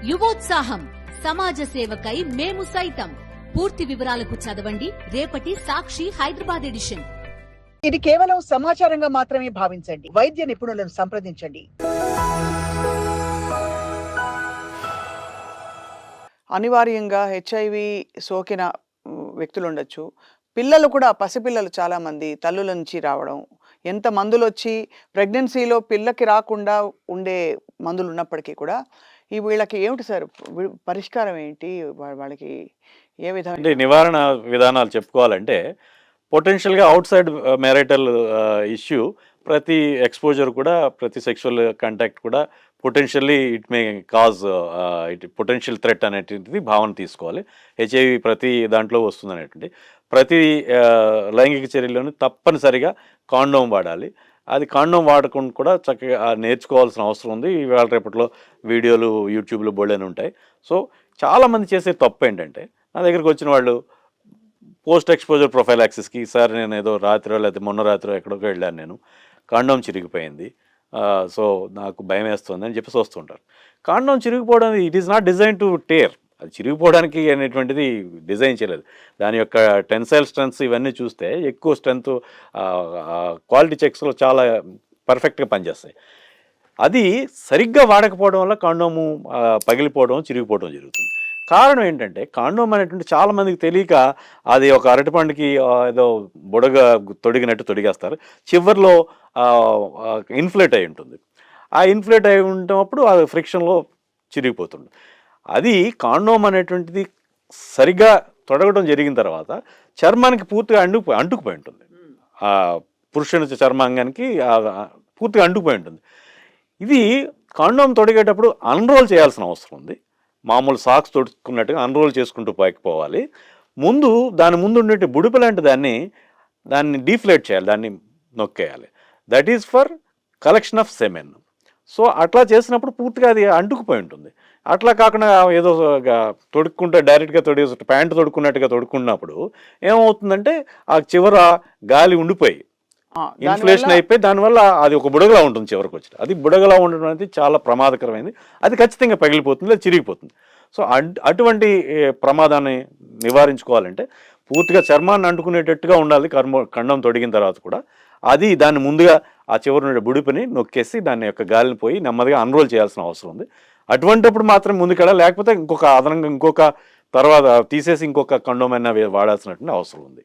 యువోత్సాహం సమాజ సేవకై మేము సైతం. పూర్తి వివరాలకు చదవండి రేపటి సాక్షి హైదరాబాద్ ఎడిషన్. ఇది కేవలం సమాచారంగా మాత్రమే భావించండి. వైద్య నిపుణులను సంప్రదించండి. అనివార్యంగా హెచ్ఐవి సోకిన వ్యక్తులు ఉండొచ్చు. పిల్లలు కూడా, పసిపిల్లలు చాలామంది తల్లుల నుంచి రావడం, ఎంత మందులు వచ్చి ప్రెగ్నెన్సీలో పిల్లకి రాకుండా ఉండే మందులు ఉన్నప్పటికీ కూడా వీళ్ళకి ఏమిటి సార్ పరిష్కారం ఏంటి? వాళ్ళకి ఏ విధంగా అంటే నివారణ విధానాలు చెప్పుకోవాలంటే, పొటెన్షియల్గా అవుట్ సైడ్ మ్యారిటల్ ఇష్యూ, ప్రతి ఎక్స్పోజర్ కూడా, ప్రతి సెక్షువల్ కాంటాక్ట్ కూడా potentially it may cause it potential threat అనేటువంటిది భావన తీసుకోవాలి. హెచ్ఐవి ప్రతి దాంట్లో వస్తుంది అనేటువంటి ప్రతి లైంగిక చర్యలోనూ తప్పనిసరిగా కాండోమ్ వాడాలి. అది కాండోమ్ వాడకుండా కూడా చక్కగా నేర్చుకోవాల్సిన అవసరం ఉంది. ఇవాళ రేపట్లో వీడియోలు యూట్యూబ్లో బోల్డని ఉంటాయి. సో చాలామంది చేసే తప్పు ఏంటంటే, నా దగ్గరికి వచ్చిన వాళ్ళు పోస్ట్ ఎక్స్పోజర్ ప్రొఫైలాక్సిస్కి, సార్ నేను ఏదో రాత్రో లేకపోతే మొన్న రాత్రో ఎక్కడికో వెళ్ళాను, నేను కాండోమ్ చిరిగిపోయింది, సో నాకు భయం వేస్తుంది అని చెప్పేసి వస్తుంటారు. కాండోమ్ చిరిగిపోవడం it is not design to tear. అది చిరిగిపోవడానికి అనేటువంటిది డిజైన్ చేయలేదు. దాని యొక్క టెన్సైల్ స్ట్రెంత్స్ ఇవన్నీ చూస్తే ఎక్కువ స్ట్రెంత్ క్వాలిటీ చెక్స్లో చాలా పర్ఫెక్ట్గా పనిచేస్తాయి. అది సరిగ్గా వాడకపోవడం వల్ల కాండోము పగిలిపోవడం, చిరిగిపోవడం జరుగుతుంది. కారణం ఏంటంటే, కాండోమ్ అనేటువంటి చాలామందికి తెలియక అది ఒక అరటిపండుకి ఏదో బుడగ తొడిగినట్టు తొడిగేస్తారు. చివరిలో ఇన్ఫ్లేట్ అయి ఉంటుంది. ఆ ఇన్ఫ్లేట్ అయి ఉన్నప్పుడు అది ఫ్రిక్షన్లో చిరిగిపోతుంది. అది కాండోమ్ అనేటువంటిది సరిగ్గా తొడగడం జరిగిన తర్వాత చర్మానికి పూర్తిగా అంటుకుపోయి ఉంటుంది. ఆ పురుషుని చర్మాంగానికి పూర్తిగా అంటుకుపోయి ఉంటుంది. ఇది కాండోమ్ తొడిగేటప్పుడు అన్రోల్ చేయాల్సిన అవసరం ఉంది. మామూలు సాక్స్ తొడుక్కున్నట్టుగా అన్రోల్ చేసుకుంటూ పోవాలి. దాని ముందు ఉండే బుడిప లాంటి దాన్ని డీఫ్లేట్ చేయాలి, దాన్ని నొక్కేయాలి. That is for collection of semen. So అట్లా చేసినప్పుడు పూర్తిగా అది అంటుకుపోయి ఉంటుంది. అట్లా కాకుండా ఏదో తొడుక్కుంటే డైరెక్ట్గా ప్యాంటు తొడుక్కున్నట్టుగా తొడుక్కున్నప్పుడు ఏమవుతుందంటే, ఆ చివర గాలి ఉండిపోయి ఇన్ఫ్లేషన్ అయిపోయి దానివల్ల అది ఒక బుడగలా ఉంటుంది. చివరికి వచ్చి అది బుడగలా ఉండడం అనేది చాలా ప్రమాదకరమైనది. అది ఖచ్చితంగా పగిలిపోతుంది, అది చిరిగిపోతుంది. సో అటువంటి ప్రమాదాన్ని నివారించుకోవాలంటే పూర్తిగా చర్మాన్ని అంటుకునేటట్టుగా ఉండాలి. కండం తొడిగిన తర్వాత కూడా దాన్ని ముందుగా ఆ చివరి బుడిపని నొక్కేసి దాని యొక్క గాలిని పోయి నెమ్మదిగా అన్రోల్ చేయాల్సిన అవసరం ఉంది. అటువంటిప్పుడు మాత్రం ముందుకెళ్ళాలి. లేకపోతే ఇంకొక తర్వాత తీసేసి ఇంకొక కండోమ్ అయినా వాడాల్సినటువంటి అవసరం ఉంది.